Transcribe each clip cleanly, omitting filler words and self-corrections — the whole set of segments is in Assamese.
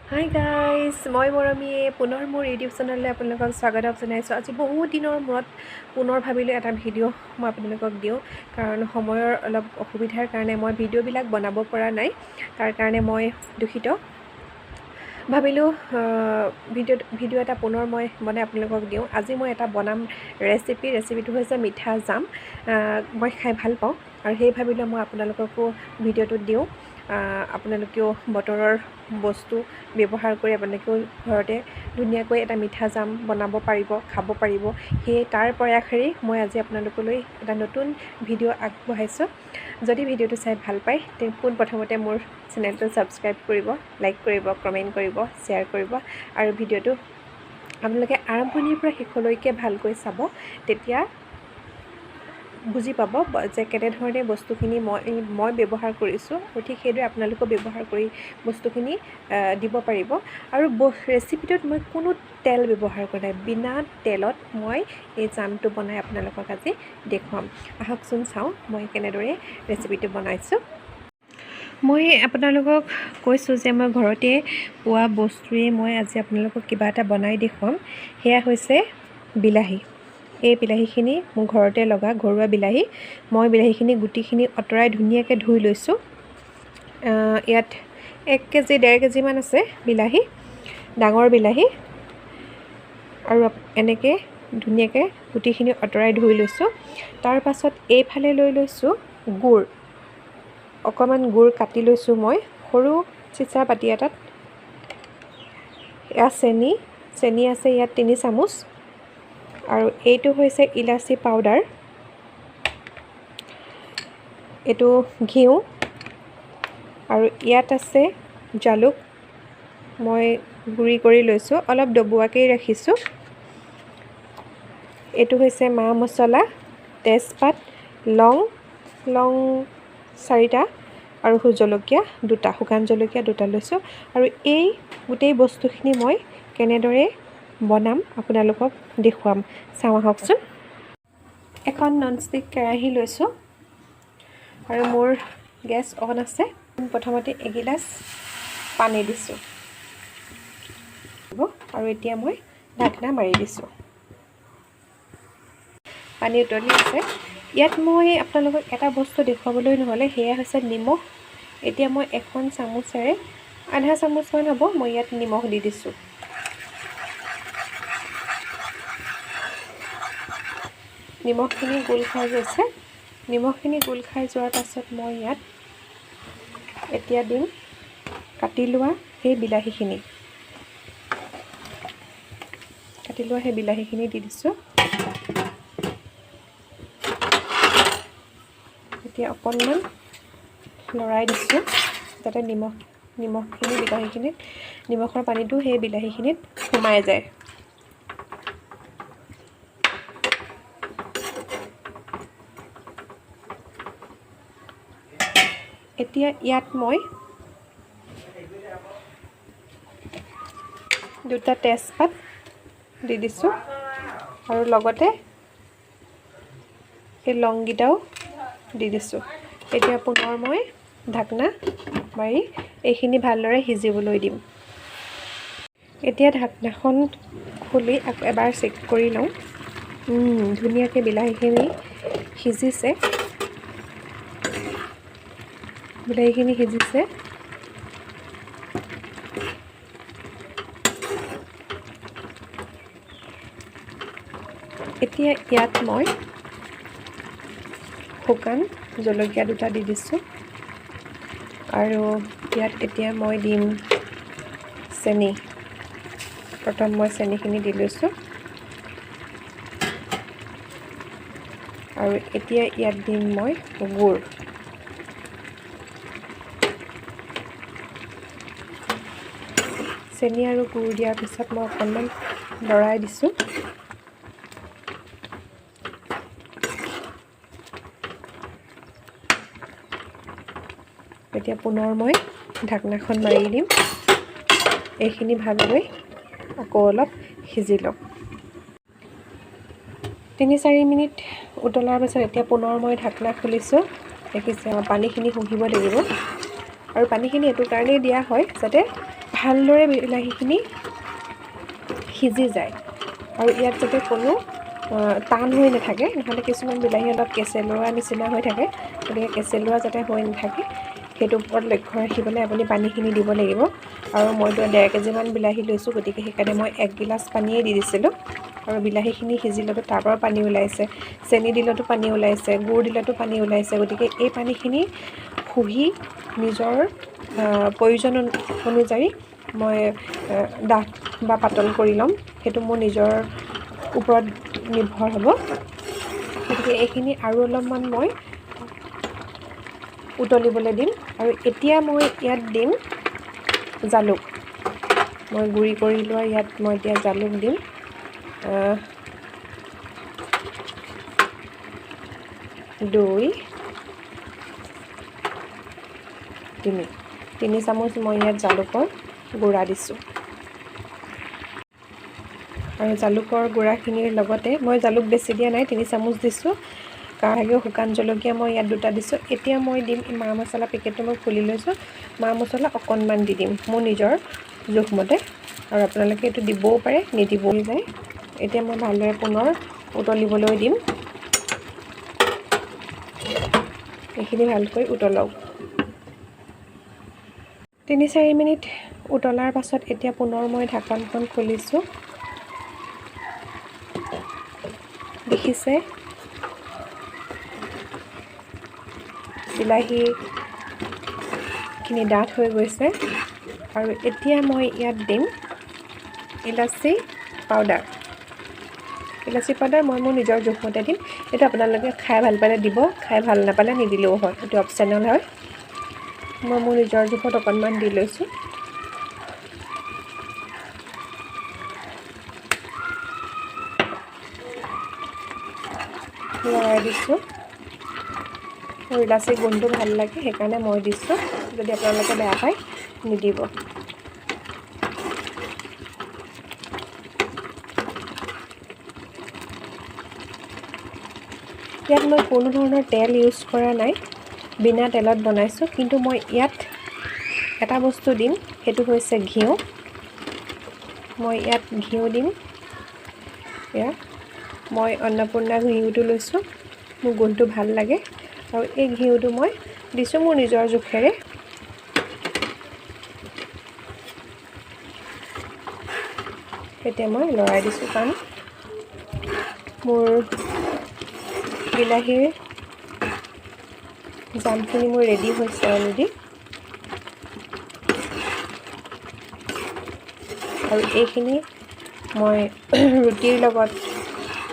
হাই গাইজ, মই মৰমীয়ে পুনৰ মোৰ ইউটিউব চেনেললৈ আপোনালোকক স্বাগতম জনাইছোঁ। আজি বহুত দিনৰ মূৰত পুনৰ ভাবিলোঁ এটা ভিডিঅ' মই আপোনালোকক দিওঁ, কাৰণ সময়ৰ অলপ অসুবিধাৰ কাৰণে মই ভিডিঅ'বিলাক বনাব পৰা নাই। তাৰ কাৰণে মই দুখিত। ভাবিলোঁ ভিডিঅ' এটা পুনৰ মই বনাই আপোনালোকক দিওঁ। আজি মই এটা বনাম ৰেচিপিটো হৈছে মিঠা জাম। মই খাই ভাল পাওঁ আৰু সেই ভাবিলোঁ মই আপোনালোককো ভিডিঅ'টোত দিওঁ। আপোনালোকেও বতৰৰ বস্তু ব্যৱহাৰ কৰি আপোনালোকেও ঘৰতে ধুনীয়াকৈ এটা মিঠা জাম বনাব পাৰিব, খাব পাৰিব। সেয়ে তাৰ প্ৰয়াসেৰে মই আজি আপোনালোকলৈ এটা নতুন ভিডিঅ' আগবঢ়াইছোঁ। যদি ভিডিঅ'টো চাই ভাল পায় তে পোনপ্ৰথমতে মোৰ চেনেলটো ছাবস্ক্ৰাইব কৰিব, লাইক কৰিব, কমেণ্ট কৰিব, শ্বেয়াৰ কৰিব আৰু ভিডিঅ'টো আপোনালোকে আৰম্ভণিৰ পৰা শেষলৈকে ভালকৈ চাব। তেতিয়া বুজি পাব যে কেনেধৰণে বস্তুখিনি মই ব্যৱহাৰ কৰিছোঁ আৰু ঠিক সেইদৰে আপোনালোকেও ব্যৱহাৰ কৰি বস্তুখিনি দিব পাৰিব। আৰু ৰেচিপিটোত মই কোনো তেল ব্যৱহাৰ কৰা নাই, বিনা তেলত মই এই জামটো বনাই আপোনালোকক আজি দেখুৱাম। আহকচোন চাওঁ মই কেনেদৰে ৰেচিপিটো বনাইছোঁ। মই আপোনালোকক কৈছোঁ যে মই ঘৰতে পোৱা বস্তুৰে মই আজি আপোনালোকক কিবা এটা বনাই দেখুৱাম। সেয়া হৈছে বিলাহী। এই বিলাহীখিনি মোৰ ঘৰতে লগা ঘৰুৱা বিলাহী। মই বিলাহীখিনি গুটিখিনি আঁতৰাই ধুনীয়াকৈ ধুই লৈছোঁ। ইয়াত 1 কেজি 1.5 কেজিমান আছে বিলাহী, ডাঙৰ বিলাহী। আৰু এনেকৈ ধুনীয়াকৈ গুটিখিনি আঁতৰাই ধুই লৈছোঁ। তাৰ পাছত এইফালে লৈ লৈছোঁ গুড়। অকণমান গুড় কাটি লৈছোঁ মই সৰু চিচাৰ বাতি এটাত। এয়া চেনি আছে ইয়াত 3 চামুচ। আৰু এইটো হৈছে ইলাচি পাউডাৰ, এইটো ঘিউ। আৰু ইয়াত আছে জালুক, মই গুড়ি কৰি লৈছোঁ, অলপ ডবোৱাকৈ ৰাখিছোঁ। এইটো হৈছে মা মছলা, তেজপাত, লং 4টা আৰু জলকীয়া 2টা, শুকান জলকীয়া 2টা লৈছোঁ। আৰু এই গোটেই বস্তুখিনি মই কেনেদৰে বনাম আপোনালোকক দেখুৱাম। চাওঁ আহকচোন। এখন ননষ্টিক কেৰাহী লৈছোঁ আৰু মোৰ গেছ অন আছে। প্ৰথমতে এগিলাচ পানী দিছোঁ আৰু এতিয়া মই ঢাকনা মাৰি দিছোঁ। পানী উতলি আছে। ইয়াত মই আপোনালোকক এটা বস্তু দেখুৱাবলৈ নহ'লে, সেয়া হৈছে নিমখ। এতিয়া মই এখন চামুচেৰে আধা চামুচমান হ'ব মই ইয়াত নিমখ দি দিছোঁ। নিমখখিনি গোল খাই গৈছে। নিমখখিনি গোল খাই যোৱাৰ পাছত মই ইয়াত এতিয়া দিম কাটি লোৱা সেই বিলাহীখিনি। দি দিছোঁ। এতিয়া অকণমান লৰাই দিছোঁ যাতে নিমখখিনি বিলাহীখিনিত, নিমখৰ পানীটো সেই বিলাহীখিনিত সোমাই যায়। এতিয়া ইয়াত মই 2টা তেজপাত দি দিছোঁ আৰু লগতে এই লংকেইটাও দি দিছোঁ। এতিয়া পুনৰ মই ঢাকনা মাৰি এইখিনি ভালদৰে সিজিবলৈ দিম। এতিয়া ঢাকনাখন খুলি আকৌ এবাৰ চেক কৰি লওঁ। ধুনীয়াকৈ বিলাহীখিনি সিজিছে। এতিয়া ইয়াত মই শুকান জলকীয়া 2টা দি দিছোঁ আৰু ইয়াত এতিয়া মই দিম চেনি। প্ৰথম মই চেনিখিনি দি লৈছোঁ আৰু এতিয়া ইয়াত দিম মই গুড়। চেনি আৰু গুড় দিয়াৰ পিছত মই অকণমান লৰাই দিছোঁ। এতিয়া পুনৰ মই ঢাকনাখন মাৰি দিম। এইখিনি ভালকৈ আকৌ অলপ সিজি লওক। 3-4 মিনিট উতলাৰ পিছত এতিয়া পুনৰ মই ঢাকনা খুলিছোঁ। দেখিছে পানীখিনি শুহিব লাগিব আৰু পানীখিনি এইটো কাৰণেই দিয়া হয় যাতে ভালদৰে বিলাহীখিনি সিজি যায় আৰু ইয়াত যাতে কোনো টান হৈ নাথাকে, নহ'লে কিছুমান বিলাহী অলপ কেঁচেলোৱা নিচিনা হৈ থাকে, গতিকে কেঁচেলোৱা যাতে হৈ নাথাকে সেইটো ওপৰত লক্ষ্য ৰাখি পেলাই আপুনি পানীখিনি দিব লাগিব। আৰু মইতো 1.5 কেজিমান বিলাহী লৈছোঁ, গতিকে সেইকাৰণে মই 1 গিলাচ পানীয়ে দি দিছিলোঁ। আৰু বিলাহীখিনি সিজিলেতো তাৰ পৰা পানী ওলাইছে, চেনি দিলেতো পানী ওলাইছে, গুড় দিলেতো পানী ওলাইছে, গতিকে এই পানীখিনি শুহি নিজৰ প্ৰয়োজন অনুযায়ী মই ডাঠ বা পাতল কৰি ল'ম, সেইটো মোৰ নিজৰ ওপৰত নিৰ্ভৰ হ'ব। গতিকে এইখিনি আৰু অলপমান মই উতলিবলৈ দিম। আৰু এতিয়া মই ইয়াত দিম জালুক, মই গুড়ি কৰি লোৱা ইয়াত মই এতিয়া জালুক দিম। 2-3 চামুচ মই ইয়াত জালুকৰ গুড়া দিছোঁ। আৰু জালুকৰ গুড়াখিনিৰ লগতে মই জালুক বেছি দিয়া নাই, 3 চামুচ দিছোঁ। কাৰণ শুকান জলকীয়া মই ইয়াত 2টা দিছোঁ। এতিয়া মই দিম মা মছলা পেকেটটো মই খুলি লৈছোঁ, মা মছলা অকণমান দি দিম মোৰ নিজৰ জোখমতে, আৰু আপোনালোকে এইটো দিবও পাৰে নিদিবও যায়। এতিয়া মই ভালদৰে পুনৰ উতলিবলৈ দিম, এইখিনি ভালকৈ উতলক। 3-4 মিনিট উতলাৰ পাছত এতিয়া পুনৰ মই ঢাকনখন খুলিছোঁ। দেখিছে বিলাহীখিনি ডাঠ হৈ গৈছে। আৰু এতিয়া মই ইয়াত দিম ইলাচি পাউডাৰ। ইলাচি পাউডাৰ মই মোৰ নিজৰ জোখমতে দিম, এইটো আপোনালোকে খাই ভাল পালে দিব, খাই ভাল নাপালে নিদিলেও হয়, এইটো অপশ্যনেল হয়। মই মোৰ নিজৰ জোখত অকণমান দি লৈছোঁ। লৰাই দিছোঁ, মোৰ ইলাচি গোন্ধটো ভাল লাগে সেইকাৰণে মই দিছোঁ, যদি আপোনালোকে বেয়া পায় নিদিব। ইয়াত মই কোনো ধৰণৰ তেল ইউজ কৰা নাই, বিনা তেলত বনাইছোঁ। কিন্তু মই ইয়াত এটা বস্তু দিম, সেইটো হৈছে ঘিউ। মই ইয়াত ঘিউ দিম। ইয়াত মই অন্নপূৰ্ণা ঘিউটো লৈছোঁ, মোৰ গোন্ধটো ভাল লাগে। আৰু এই ঘিউটো মই দিছোঁ মোৰ নিজৰ জোখেৰে। এতিয়া মই লৰাই দিছোঁ, কাৰণ মোৰ বিলাহীৰ জামখিনি মোৰ ৰেডি হৈছে অলৰেডি। আৰু এইখিনি মই ৰুটিৰ লগত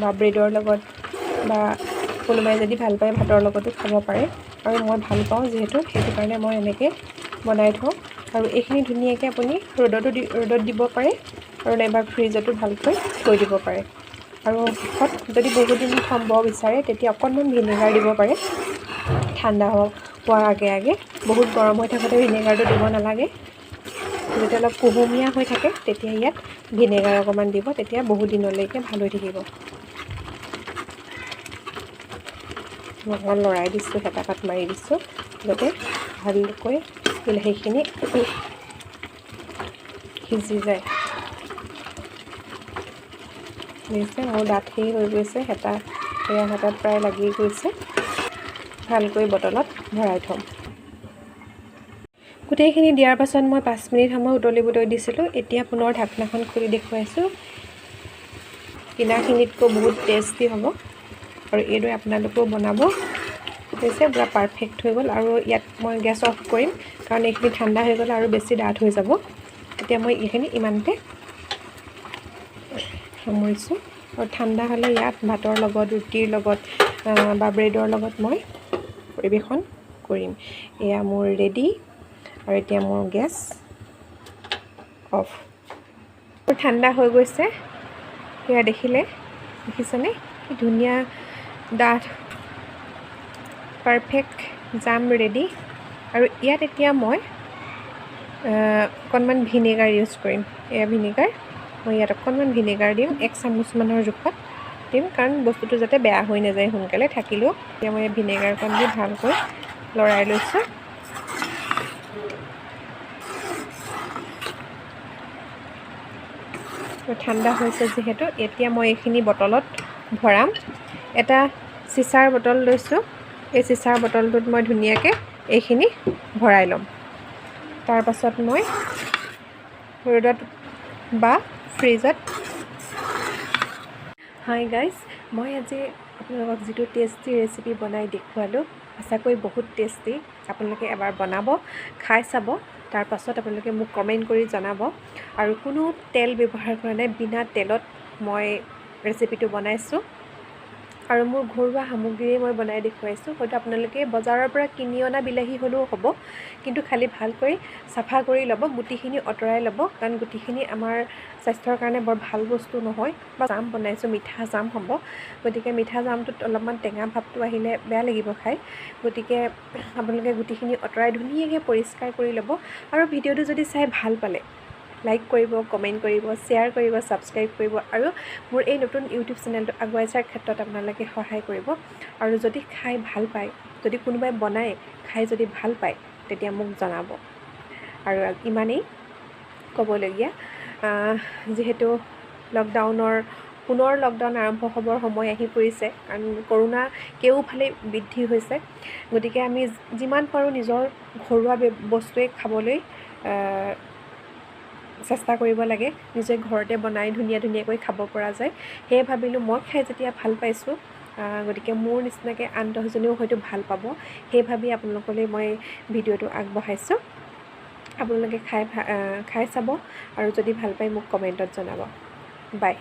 বা ব্ৰেডৰ লগত বা কোনোবাই যদি ভাল পায় ভাতৰ লগতো খাব পাৰে, আৰু মই ভাল পাওঁ যিহেতু, সেইটো কাৰণে মই এনেকৈ বনাই থওঁ। আৰু এইখিনি ধুনীয়াকৈ আপুনি ৰ'দত দিব পাৰে, আৰু নাইবা ফ্ৰিজতো ভালকৈ থৈ দিব পাৰে। আৰু শেষত যদি বহুত দিন থ'ব বিচাৰে তেতিয়া অকণমান ভিনেগাৰ দিব পাৰে, ঠাণ্ডা হোৱাৰ আগে আগে। বহুত গৰম হৈ থাকোঁতে ভিনেগাৰটো দিব নালাগে, যেতিয়া অলপ কুহুমীয়া হৈ থাকে তেতিয়া ইয়াত ভিনেগাৰ অকণমান দিব, তেতিয়া বহুত দিনলৈকে ভাল হৈ থাকিব। অকণমান লৰাই দিছোঁ, হেতা পাত মাৰি দিছোঁ, যাতে ভালকৈ বিলাহীখিনি সিজি যায়। দেখিছে মোৰ ডাঠি হৈ গৈছে, হেতাত প্ৰায় লাগি গৈছে। ভালকৈ বটলত ভৰাই থ'ম। গোটেইখিনি দিয়াৰ পাছত মই 5 মিনিট সময় উতলিবলৈ দিছিলোঁ। এতিয়া পুনৰ ঢাকনাখন খুলি দেখুৱাইছোঁ। কিনাখিনিতকৈ বহুত টেষ্টি হ'ব, আৰু এইদৰে আপোনালোকেও বনাব। হৈছে পূৰা পাৰফেক্ট হৈ গ'ল। আৰু ইয়াত মই গেছ অফ কৰিম, কাৰণ এইখিনি ঠাণ্ডা হৈ গ'লে আৰু বেছি ডাঠ হৈ যাব। এতিয়া মই এইখিনি ইমানতে সামৰিছোঁ। আৰু ঠাণ্ডা হ'লে ইয়াত ভাতৰ লগত, ৰুটিৰ লগত বা ব্ৰেডৰ লগত মই পৰিৱেশন কৰিম। এয়া মোৰ ৰেডি। আৰু এতিয়া মোৰ গেছ অফ। ঠাণ্ডা হৈ গৈছে, সেয়া দেখিছেনে কি ধুনীয়া ডাঠ পাৰফেক্ট জাম ৰেডি। আৰু ইয়াত এতিয়া মই অকণমান ভিনেগাৰ ইউজ কৰিম। এয়া ভিনেগাৰ, মই ইয়াত অকণমান ভিনেগাৰ দিম, 1 চামুচমানৰ জোখত দিম, কাৰণ বস্তুটো যাতে বেয়া হৈ নাযায় সোনকালে থাকিলেও। এতিয়া মই ভিনেগাৰকণ দি ভালকৈ লৰাই লৈছোঁ। ঠাণ্ডা হৈছে যিহেতু এতিয়া মই এইখিনি বটলত ভৰাম। এটা চিচাৰ বটল লৈছোঁ। এই চিচাৰ বটলটোত মই ধুনীয়াকৈ এইখিনি ভৰাই ল'ম। তাৰ পাছত মই ৰ'দত বা ফ্ৰিজত। হাই গাইজ, মই আজি আপোনালোকক যিটো টেষ্টি ৰেচিপি বনাই দেখুৱালোঁ, সঁচাকৈ বহুত টেষ্টি। আপোনালোকে এবাৰ বনাব, খাই চাব, তাৰ পাছত আপোনালোকে মোক কমেণ্ট কৰি জনাব। আৰু কোনো তেল ব্যৱহাৰ কৰা নাই, বিনা তেলত মই ৰেচিপিটো বনাইছোঁ আৰু মোৰ ঘৰুৱা সামগ্ৰীৰে মই বনাই দেখুৱাইছোঁ। হয়তো আপোনালোকে বজাৰৰ পৰা কিনি অনা বিলাহী হ'লেও হ'ব, কিন্তু খালি ভালকৈ চাফা কৰি ল'ব, গুটিখিনি আঁতৰাই ল'ব, কাৰণ গুটিখিনি আমাৰ স্বাস্থ্যৰ কাৰণে বৰ ভাল বস্তু নহয়। বা জাম বনাইছোঁ, মিঠা জাম হ'ব, গতিকে মিঠা জামটোত অলপমান টেঙা ভাৱটো আহিলে বেয়া লাগিব খাই। গতিকে আপোনালোকে গুটিখিনি আঁতৰাই ধুনীয়াকৈ পৰিষ্কাৰ কৰি ল'ব। আৰু ভিডিঅ'টো যদি চাই ভাল পালে লাইক কৰিব, কমেণ্ট কৰিব, শ্বেয়াৰ কৰিব, ছাবস্ক্ৰাইব কৰিব আৰু মোৰ এই নতুন ইউটিউব চেনেলটো আগুৱাই যোৱাৰ ক্ষেত্ৰত আপোনালোকে সহায় কৰিব। আৰু যদি খাই ভাল পায়, যদি কোনোবাই বনাই খাই যদি ভাল পায়, তেতিয়া মোক জনাব। আৰু ইমানেই ক'বলগীয়া। যিহেতু পুনৰ লকডাউন আৰম্ভ হ'বৰ সময় আহি পৰিছে, কাৰণ কৰোণা কেওফালে বৃদ্ধি হৈছে। গতিকে আমি যিমান পাৰোঁ নিজৰ ঘৰুৱা বস্তুৱে খাবলৈ চেষ্টা কৰিব লাগে। নিজে ঘৰতে বনাই ধুনীয়াকৈ খাব পৰা যায়। সেয়ে ভাবিলোঁ মই খাই যেতিয়া ভাল পাইছোঁ, গতিকে মোৰ নিচিনাকৈ আন 10জনেও হয়তো ভাল পাব, সেই ভাবি আপোনালোকলৈ মই ভিডিঅ'টো আগবঢ়াইছোঁ। আপোনালোকে খাই চাব আৰু যদি ভাল পায় মোক কমেণ্টত জনাব। বাই।